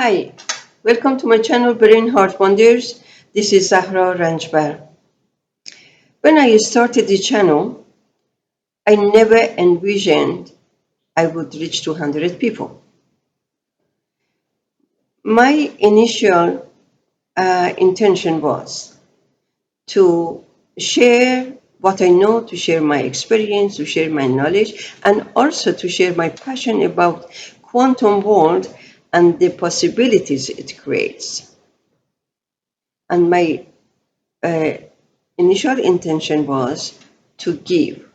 Hi, welcome to my channel Brain Heart Wonders. This is Zahra Ranjbar. When I started the channel, I never envisioned I would reach 200 people. My initial intention was to share what I know, to share my experience, to share my knowledge, and also to share my passion about quantum world and the possibilities it creates. And my uh, initial intention was to give,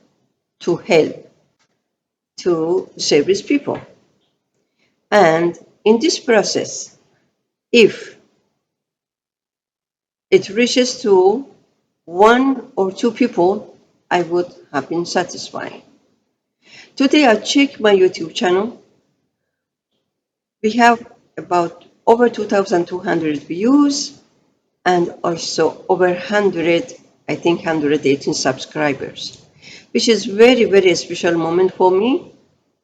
to help, to service people. And in this process, if it reaches to one or two people, I would have been satisfied. Today, I checked my YouTube channel. We have about over 2,200 views and also over 100, I think 118 subscribers, which is very special moment for me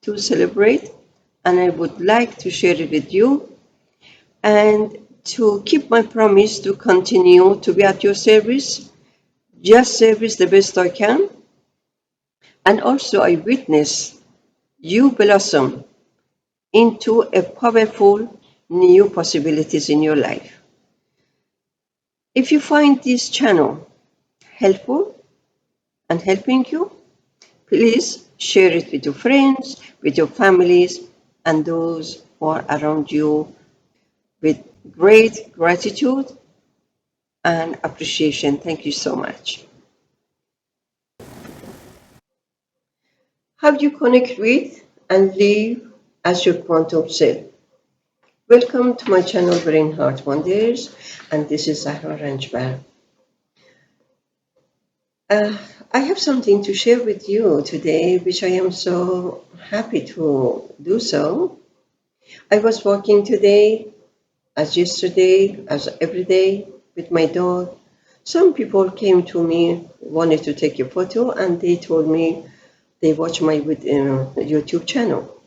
to celebrate, and I would like to share it with you and to keep my promise to continue to be at your service, just service the best I can. And also I witness you blossom into a powerful new possibilities in your life. If you find this channel helpful and helping you, please share it with your friends, with your families, and those who are around you with great gratitude and appreciation. Thank you so much. How do you connect with and live as your quantum self? Welcome to my channel Brain Heart Wonders, and this is Zahra Ranjbar. I have something to share with you today, which I am so happy to do so. I was walking today, as yesterday, as every day, with my dog. Some people came to me, wanted to take a photo, and they told me they watch my YouTube channel.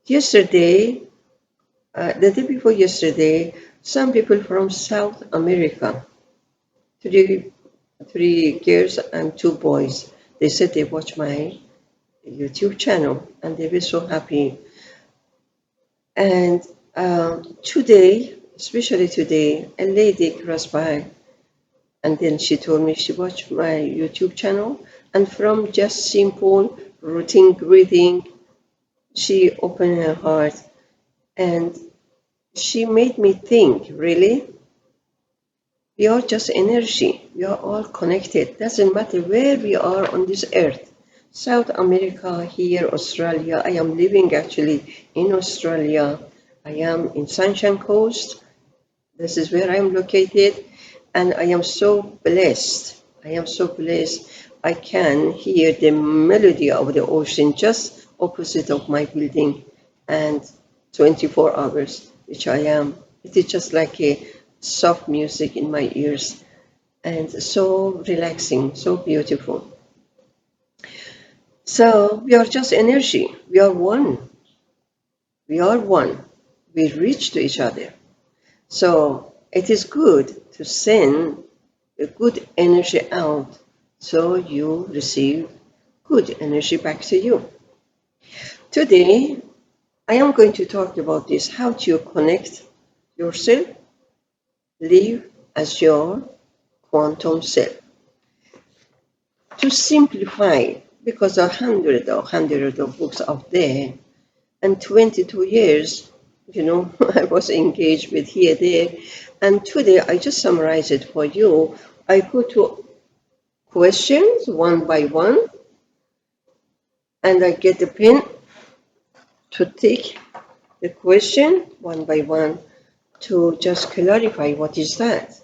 Yesterday, the day before yesterday, some people from South America, three girls and two boys, they said they watch my YouTube channel and they were so happy. And today, especially today, a lady crossed by and then she told me she watched my YouTube channel, and from just simple routine greeting, she opened her heart and she made me think, really, we are just energy. We are all connected. Doesn't matter where we are on this earth. South America, here, Australia. I am living actually in Australia. I am in Sunshine Coast. This is where I am located. And I am so blessed. I am so blessed. I can hear the melody of the ocean just opposite of my building, and 24 hours, which I am. It is just like a soft music in my ears and so relaxing, so beautiful. So we are just energy. We are one. We are one. We reach to each other. So it is good to send a good energy out so you receive good energy back to you. Today, I am going to talk about this, how to connect yourself, live as your quantum self. To simplify, because there are hundreds of books out there, and 22 years, I was engaged with here, there, and today I just summarize it for you. I go to questions one by one, and I get the pen to take the question one by one to just clarify what is that?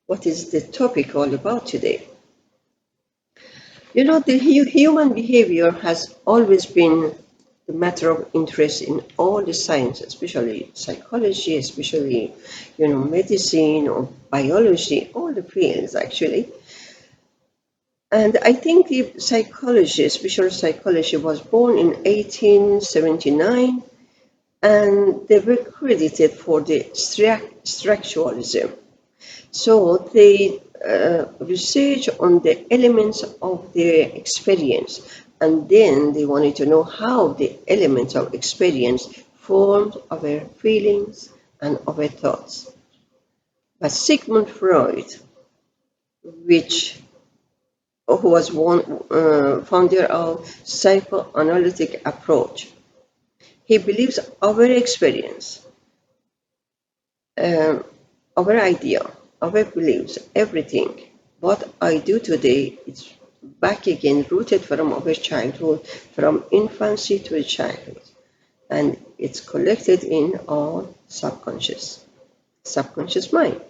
What is the topic all about today? The human behavior has always been the matter of interest in all the science, especially psychology, especially, medicine or biology, all the fields actually. And I think the psychology, special psychology, was born in 1879, and they were credited for the structuralism. So they research on the elements of their experience, and then they wanted to know how the elements of experience formed our feelings and our thoughts. But Sigmund Freud, which who was one founder of psychoanalytic approach, he believes our experience, um, our idea, our beliefs, everything, what I do today is back again rooted from our childhood, from infancy to childhood, and it's collected in our subconscious mind.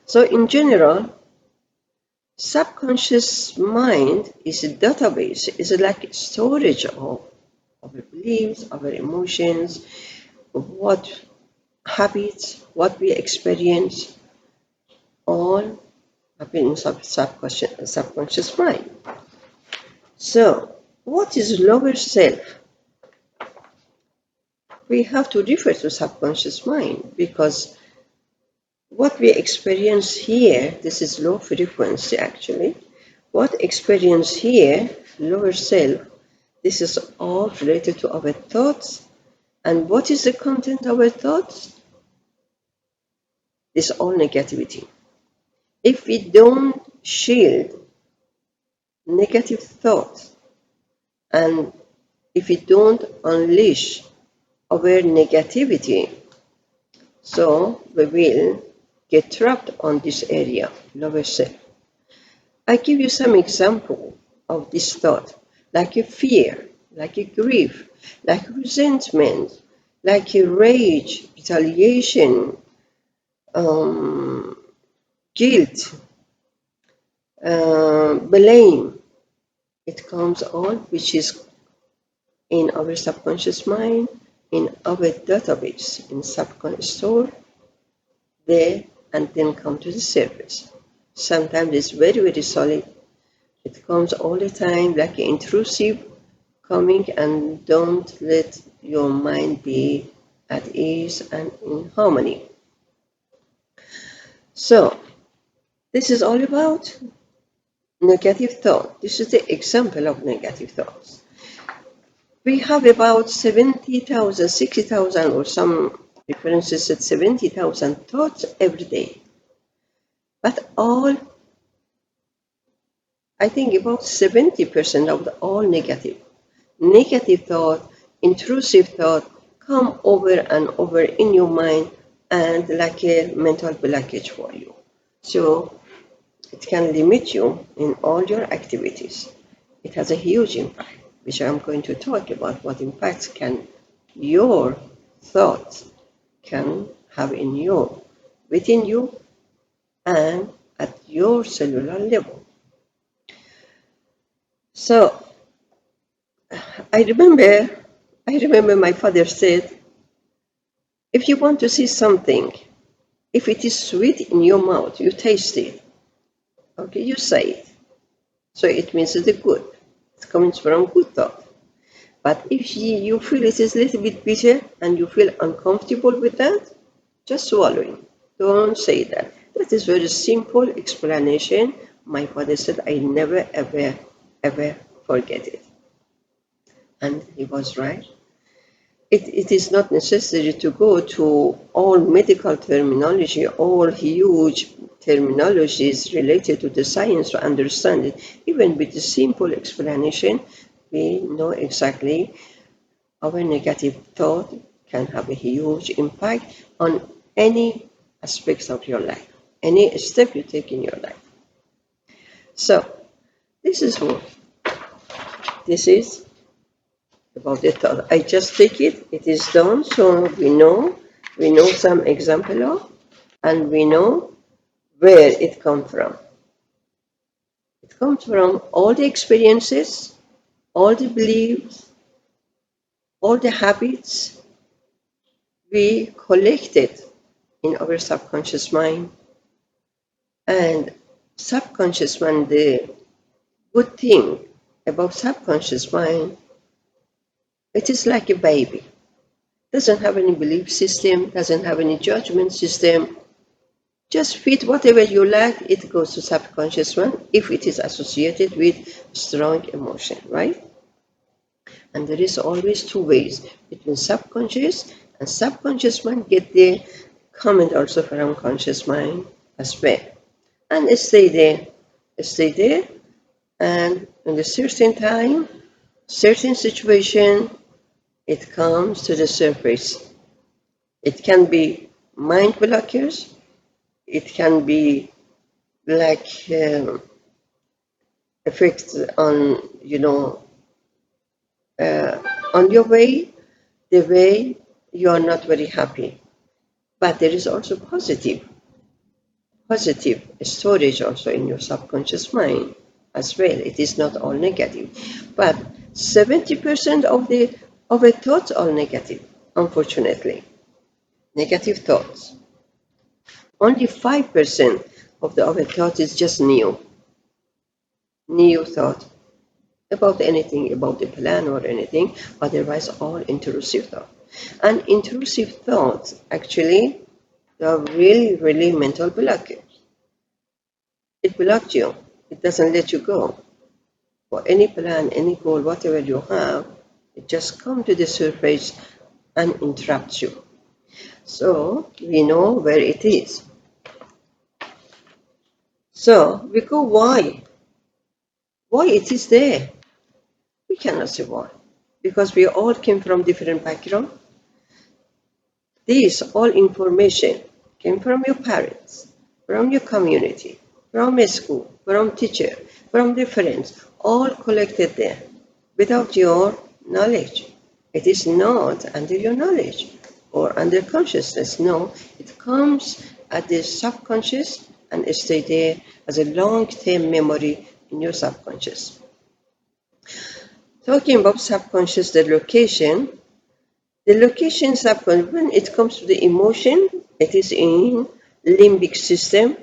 So in general, subconscious mind is a database, is like a storage of our beliefs, our emotions, what habits, what we experience, all happen in subconscious mind. So, what is lower self? We have to refer to subconscious mind because what we experience here, this is low frequency actually. What experience here, lower self, this is all related to our thoughts. And what is the content of our thoughts? This all negativity. If we don't shield negative thoughts and if we don't unleash our negativity, so we will get trapped on this area, lower self. I give you some example of this thought, like a fear, like a grief, like resentment, like a rage, retaliation, guilt, blame. It comes all which is in our subconscious mind, in our database, in subconscious store, there, and then come to the surface. Sometimes it's very, very solid. It comes all the time like intrusive coming, and don't let your mind be at ease and in harmony. So, this is all about negative thought. This is the example of negative thoughts. We have about 70,000, 60,000, or some references at 70,000 thoughts every day. But all, I think about 70% of all negative. Negative thought, intrusive thought come over and over in your mind and like a mental blockage for you. So it can limit you in all your activities. It has a huge impact, which I'm going to talk about what impacts can your thoughts can have in you, within you, and at your cellular level. So I remember my father said, if you want to see something, if it is sweet in your mouth, you taste it. Okay, you say it. So it means it's good. It comes from good thought. But if you feel it is a little bit bitter and you feel uncomfortable with that, just swallow it. Don't say that. That is very simple explanation. My father said I never ever forget it. And he was right. It is not necessary to go to all medical terminology, all huge terminologies related to the science to understand it. Even with a simple explanation, we know exactly our negative thought can have a huge impact on any aspects of your life, any step you take in your life. So, this is what this is about the thought. I just take it, it is done, so we know some example of, and we know where it comes from. It comes from all the experiences, all the beliefs, all the habits we collected in our subconscious mind. And subconscious mind, the good thing about subconscious mind, it is like a baby. doesn't have any belief system, doesn't have any judgment system. Just feed whatever you like, it goes to subconscious mind if it is associated with strong emotion, right? And there is always two ways between subconscious and subconscious mind get the comment also from conscious mind as well. And stay there, and in a certain time, certain situation, it comes to the surface. It can be mind blockers, it can be like effects on, on your way, the way you are not very happy. But there is also positive storage also in your subconscious mind as well. It is not all negative. But 70% of the thoughts are negative, unfortunately. Negative thoughts. Only 5% of the other thought is just new thought about anything, about the plan or anything, otherwise all intrusive thought. And intrusive thoughts actually are really, really mental blockage. It blocks you. It doesn't let you go. For any plan, any goal, whatever you have, it just comes to the surface and interrupts you. So we know where it is. So we go why? Why it is there? We cannot say why. Because we all came from different backgrounds. This all information came from your parents, from your community, from a school, from teacher, from the friends, all collected there without your knowledge. It is not under your knowledge or under consciousness. No, it comes at the subconscious and stay there as a long-term memory in your subconscious. Talking about subconscious, the location subconscious, when it comes to the emotion, it is in limbic system,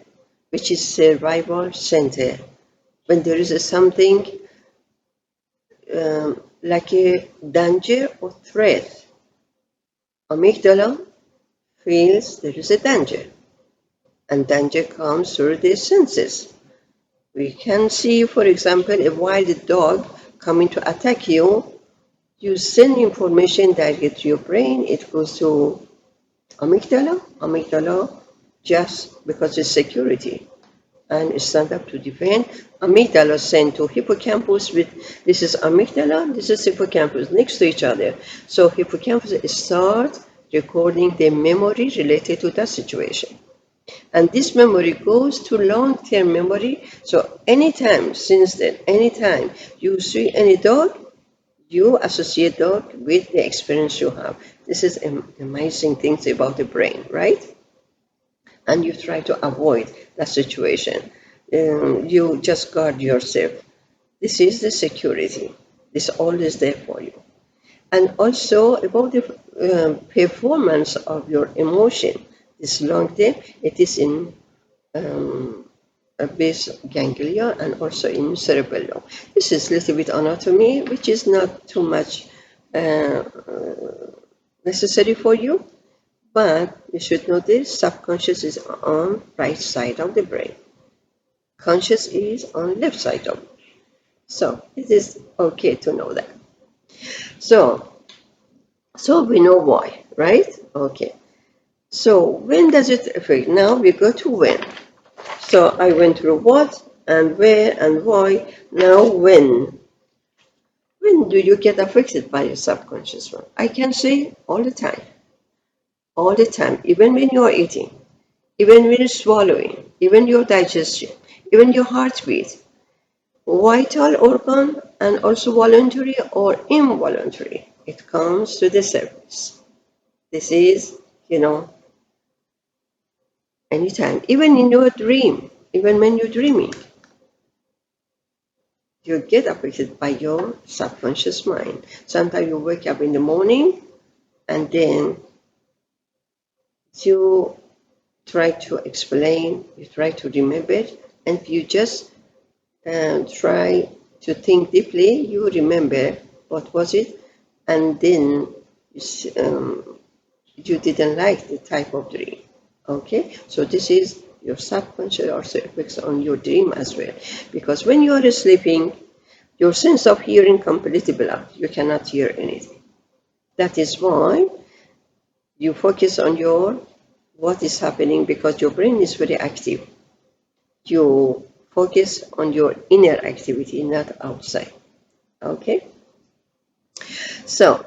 which is survival center. When there is something like a danger or threat, amygdala feels there is a danger, and danger comes through the senses. We can see, for example, a wild dog coming to attack you. You send information direct to your brain, it goes to amygdala just because it's security and stand up to defend. Amygdala sent to hippocampus with this is amygdala, this is hippocampus next to each other. So hippocampus starts recording the memory related to that situation. And this memory goes to long-term memory. So anytime, since then, anytime you see any dog, you associate dog with the experience you have. This is amazing things about the brain, right? And you try to avoid that situation. You just guard yourself. This is the security. This all is there for you. And also about the performance of your emotion. This long term, it is in base ganglia and also in cerebellum. This is a little bit anatomy, which is not too much necessary for you, but you should know this: subconscious is on right side of the brain, conscious is on left side of it. So it is okay to know that. So we know why, right? Okay. So when does it affect? Now we go to when. So I went through what and where and why. Now when. When do you get affected by your subconscious one? I can say all the time. All the time. Even when you are eating. Even when you're swallowing. Even your digestion. Even your heartbeat. Vital organ and also voluntary or involuntary. It comes to the surface. This is, anytime. Even in your dream. Even when you're dreaming. You get affected by your subconscious mind. Sometimes you wake up in the morning and then you try to explain, you try to remember, and you just try to think deeply, you remember what was it, and then you didn't like the type of dream. Okay, so this is your subconscious also affects on your dream as well, because when you are sleeping, your sense of hearing completely blocked. You cannot hear anything. That is why you focus on your what is happening, because your brain is very active. You focus on your inner activity, not outside. Okay, so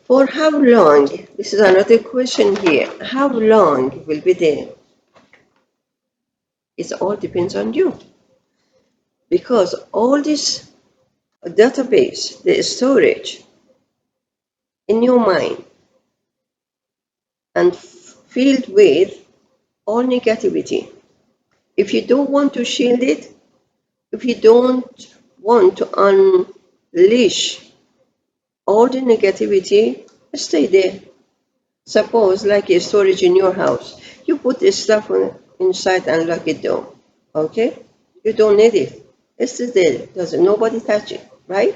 for how long? This is another question here. How long will be there? It all depends on you, because all this database, the storage in your mind and filled with all negativity. If you don't want to shield it, if you don't want to unleash all the negativity, stay there. Suppose like a storage in your house, you put the stuff inside and lock it down. Okay? You don't need it. It's still there. Doesn't nobody touch it, right?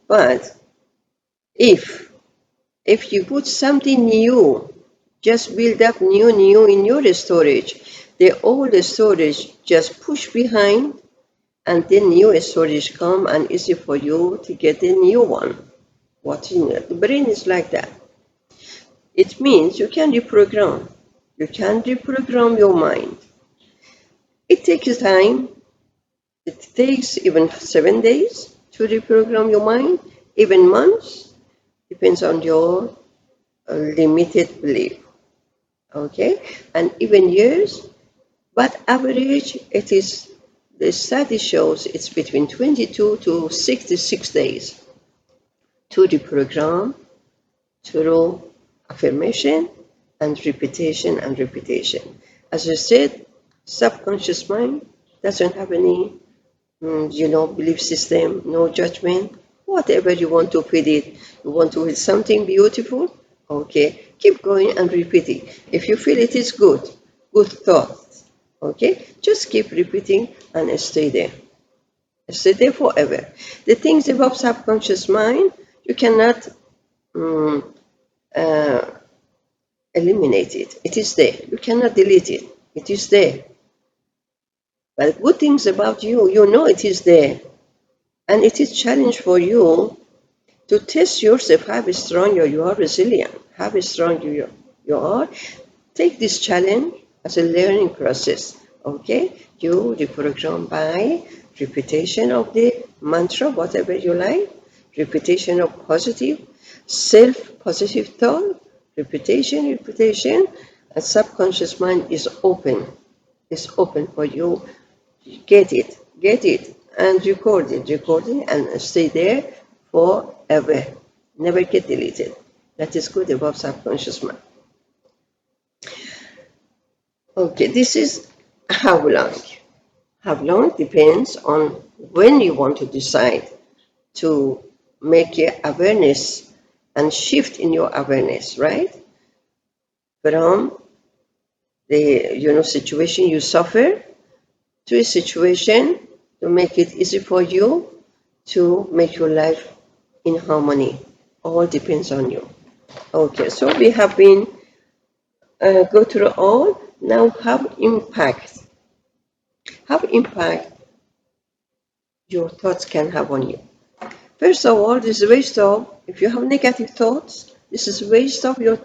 But if you put something new, just build up new in your storage, the old storage just push behind, and then new storage come and easy for you to get a new one. What in the brain is like that. It means you can reprogram. You can reprogram your mind. It takes time. It takes even 7 days to reprogram your mind, even months. Depends on your limited belief. Okay, and even years. But average, it is, the study shows it's between 22 to 66 days to reprogram through affirmation and repetition and repetition. As I said, subconscious mind doesn't have any, belief system, no judgment. Whatever you want to feed it, you want to feed something beautiful, okay, keep going and repeat it. If you feel it is good, good thoughts, okay, just keep repeating and stay there. Stay there forever. The things about subconscious mind, you cannot uh, eliminate it. It is there. You cannot delete it. It is there. But good things about you, you know it is there. And it is challenge for you to test yourself how strong you are, resilient, how strong you are. Take this challenge as a learning process. Okay? You reprogram by repetition of the mantra, whatever you like, repetition of positive, self-positive thought, repetition, and subconscious mind is open. It's open for you. Get it, and record it, and stay there forever. Never get deleted. That is good about subconscious mind. Okay, this is how long. How long depends on when you want to decide to make your awareness and shift in your awareness, right? From the situation you suffer to a situation to make it easy for you to make your life in harmony. All depends on you. Okay, so we have been go through all. Now, how impact your thoughts can have on you. First of all, this is waste of, if you have negative thoughts, this is waste of your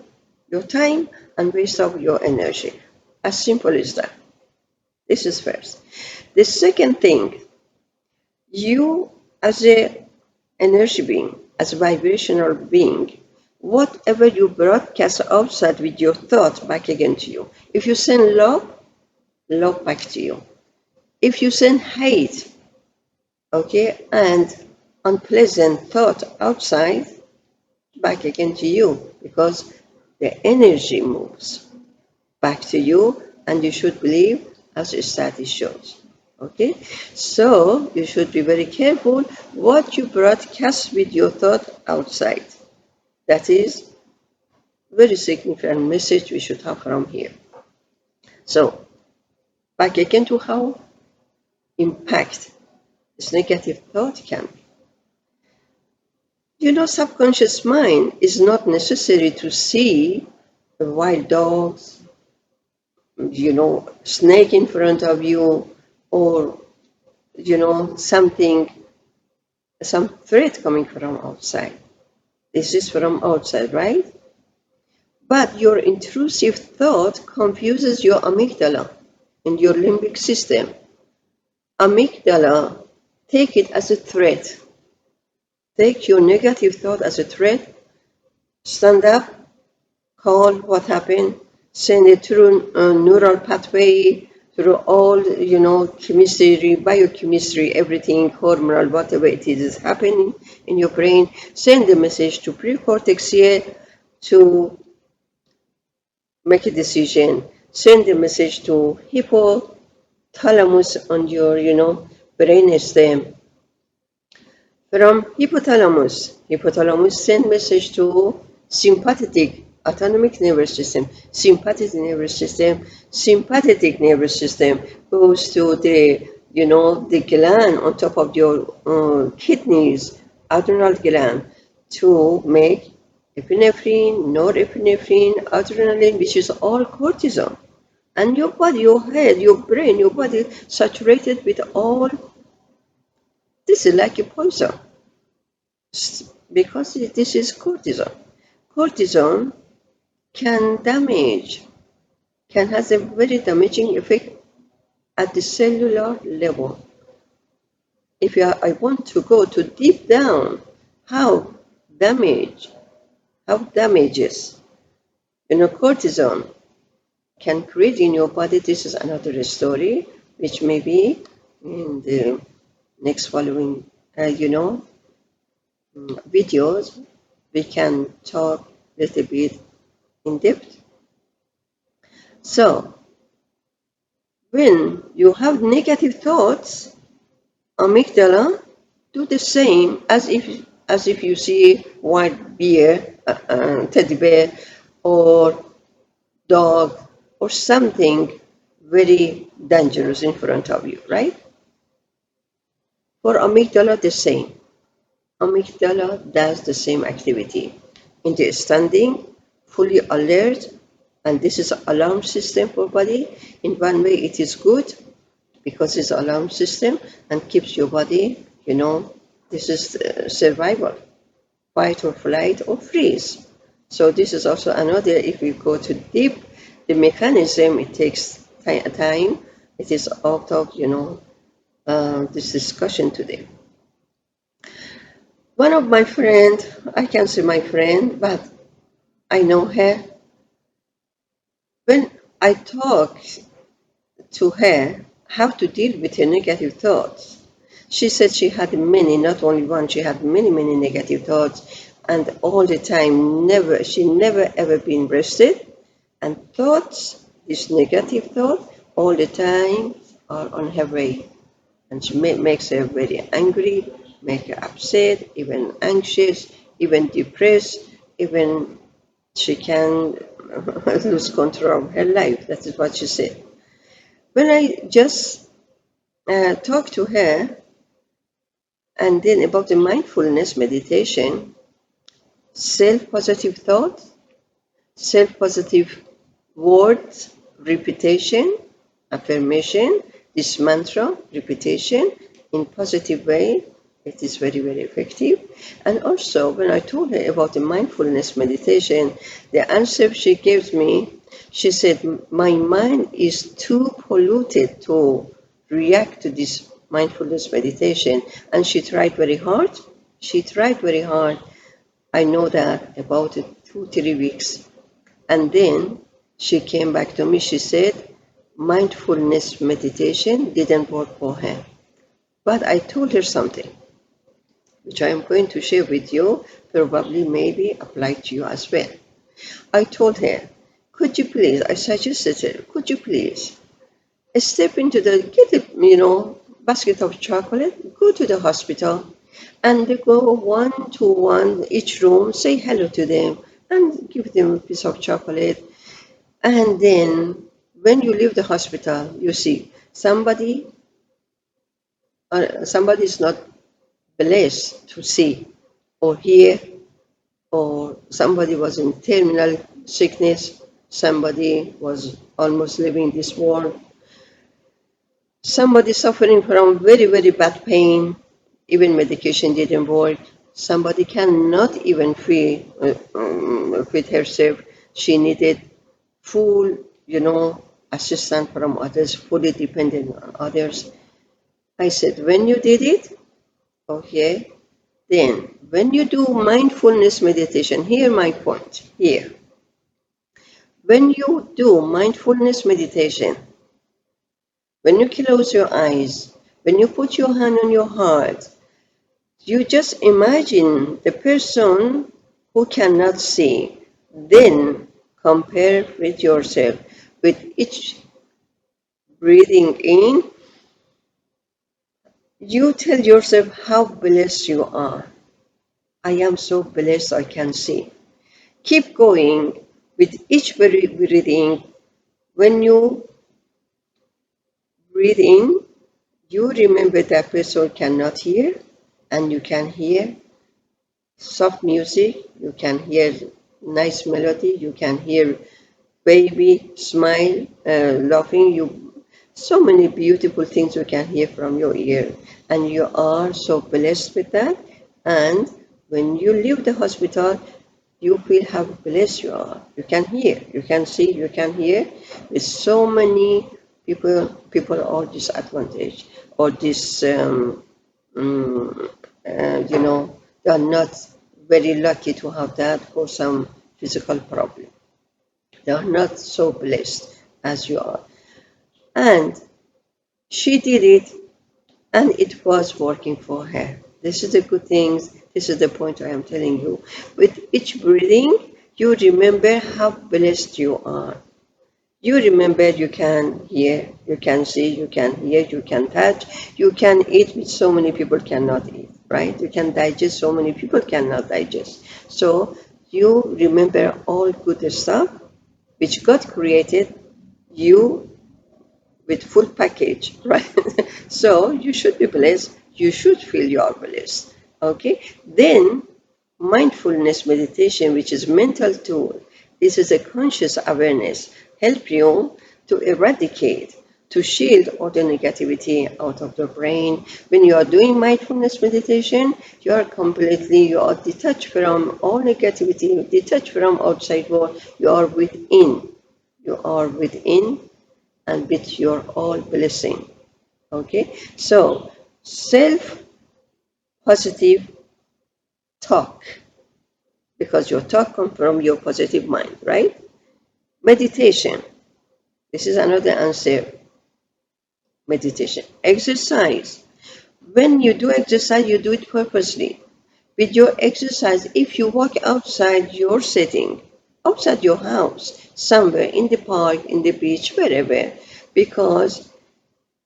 time and waste of your energy. As simple as that. This is first. The second thing, you as a energy being, as a vibrational being, whatever you broadcast outside with your thoughts back again to you. If you send love back to you. If you send hate, okay, and unpleasant thought outside, back again to you, because the energy moves back to you, and you should believe as the study shows. Okay, so you should be very careful what you broadcast with your thought outside. That is very significant message we should have from here. So back again to how impact this negative thought can be. Subconscious mind is not necessary to see a wild dogs, snake in front of you, or, some threat coming from outside. This is from outside, right? But your intrusive thought confuses your amygdala and your limbic system. Amygdala, take it as a threat. Take your negative thought as a threat. Stand up, call what happened, send it through a neural pathway, through all, chemistry, biochemistry, everything, hormonal, whatever it is happening in your brain. Send the message to precortex here to make a decision. Send the message to hypothalamus on your, brain stem. From hypothalamus send message to sympathetic autonomic nervous system. Sympathetic nervous system goes to the gland on top of your kidneys, adrenal gland, to make epinephrine, norepinephrine, adrenaline, which is all cortisol. And your body, your head, your brain, your body saturated with all this is like a poison because this is cortisol. Cortisol can has a very damaging effect at the cellular level. I want to go to deep down, how damage, how damages, cortisol can create in your body. This is another story, which may be in the next following, videos. We can talk a little bit in depth. So, when you have negative thoughts, amygdala do the same as if you see white bear, teddy bear, or dog, or something very dangerous in front of you, right? For amygdala, the same. Amygdala does the same activity. In the standing, fully alert, and this is alarm system for body. In one way, it is good because it's alarm system and keeps your body, this is survival, fight or flight or freeze. So this is also another, if we go to deep, the mechanism, it takes time. It is out of, this discussion today. One of my friend, I can say my friend, but I know her. When I talk to her how to deal with her negative thoughts, she said she had many, not only one, she had many, many negative thoughts, and all the time, she never ever been rested, and thoughts, this negative thought, all the time are on her way, and she makes her very angry, make her upset, even anxious, even depressed, even she can lose control of her life. That is what she said. When I just talked to her, and then about the mindfulness meditation, self-positive thoughts, self-positive words, repetition, affirmation, this mantra, repetition in positive way, it is very, very effective. And also, when I told her about the mindfulness meditation, the answer she gave me, she said, my mind is too polluted to react to this mindfulness meditation. And she tried very hard. I know that about 2-3 weeks. And then she came back to me. She said, mindfulness meditation didn't work for her. But I told her something, which I am going to share with you, probably maybe apply to you as well. I told her, I suggested her, could you please step into get a, basket of chocolate, go to the hospital, and go 1 to 1 each room, say hello to them, and give them a piece of chocolate. And then when you leave the hospital, you see somebody is not blessed to see or here, or somebody was in terminal sickness, somebody was almost leaving this world, somebody suffering from very, very bad pain, even medication didn't work, somebody cannot even feed herself, she needed full, assistance from others, fully dependent on others. I said, when you did it, okay, then when you do mindfulness meditation, hear my point here. When you do mindfulness meditation, when you close your eyes, when you put your hand on your heart, you just imagine the person who cannot see. Then compare with yourself. With each breathing in, you tell yourself how blessed you are. I am so blessed I can see. Keep going with each breathing. When you breathe in, you remember that person cannot hear, and you can hear soft music, you can hear nice melody, you can hear baby smile, laughing. So many beautiful things you can hear from your ear, and you are so blessed with that. And when you leave the hospital, you feel how blessed you are. You can hear, you can see, you can hear. With so many people are disadvantaged or this, they are not very lucky to have that for some physical problem. They are not so blessed as you are. And she did it, and it was working for her. This is the good things. This is the point I am telling you. With each breathing, you remember how blessed you are. You remember you can hear, you can see, you can hear, you can touch, you can eat, which so many people cannot eat, right? You can digest, so many people cannot digest. So you remember all good stuff which God created you with full package, right? So you should be blessed. You should feel you are blessed. Okay? Then mindfulness meditation, which is mental tool, this is a conscious awareness, help you to eradicate, to shield all the negativity out of the brain. When you are doing mindfulness meditation, you are detached from all negativity, detached from outside world. You are within. You are within and with your all blessing. Okay? So, self positive talk, because your talk comes from your positive mind, right? Meditation. This is another answer. Meditation. Exercise. When you do exercise, you do it purposely. With your exercise, if you walk outside your setting, outside your house, somewhere in the park, in the beach, wherever, because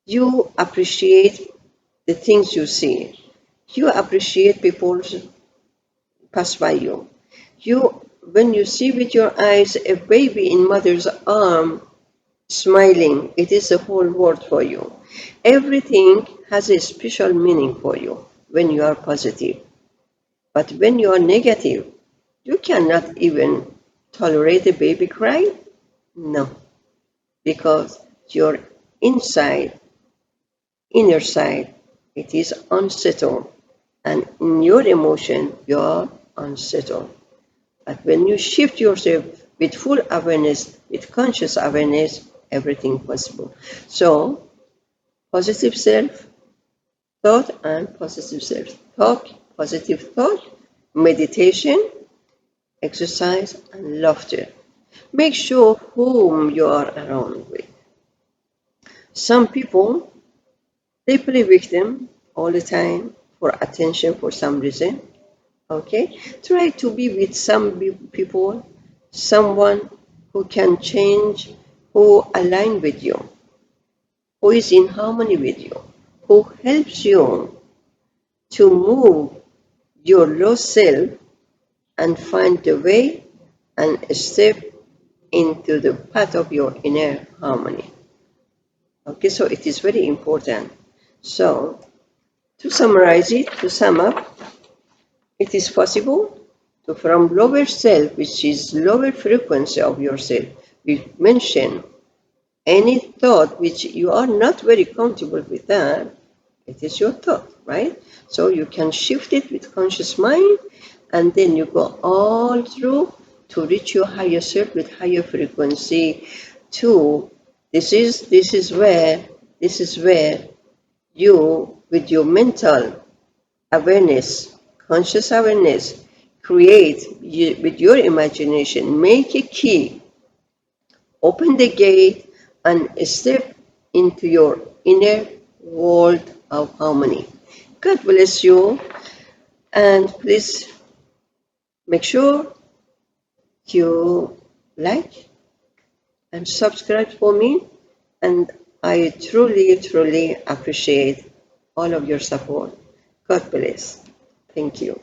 you appreciate the things you see. You appreciate people pass by you. When you see with your eyes a baby in mother's arm smiling, it is a whole world for you. Everything has a special meaning for you when you are positive. But when you are negative, you cannot even tolerate a baby cry. No, because your inside, inner side, it is unsettled. And in your emotion, you are unsettled. But when you shift yourself with full awareness, with conscious awareness, everything possible. So, positive self thought and positive self talk, positive thought, meditation, exercise, and laughter. Make sure whom you are around with. Some people, they play victim all the time for attention for some reason. Okay? Try to be with some people, someone who can change, who align with you, who is in harmony with you, who helps you to move your low self and find the way and step into the path of your inner harmony. Okay, so it is very important. So, to summarize it, to sum up, It is possible to from lower self, which is lower frequency of yourself. We mention any thought which you are not very comfortable with that, it is your thought, right? So you can shift it with conscious mind, and then you go all through to reach your higher self with higher frequency. Two, this is where you, with your mental awareness, conscious awareness, create with your imagination, make a key, open the gate, and step into your inner world of harmony. God bless you, and please make sure you like and subscribe for me. And I truly, truly appreciate all of your support. God bless. Thank you.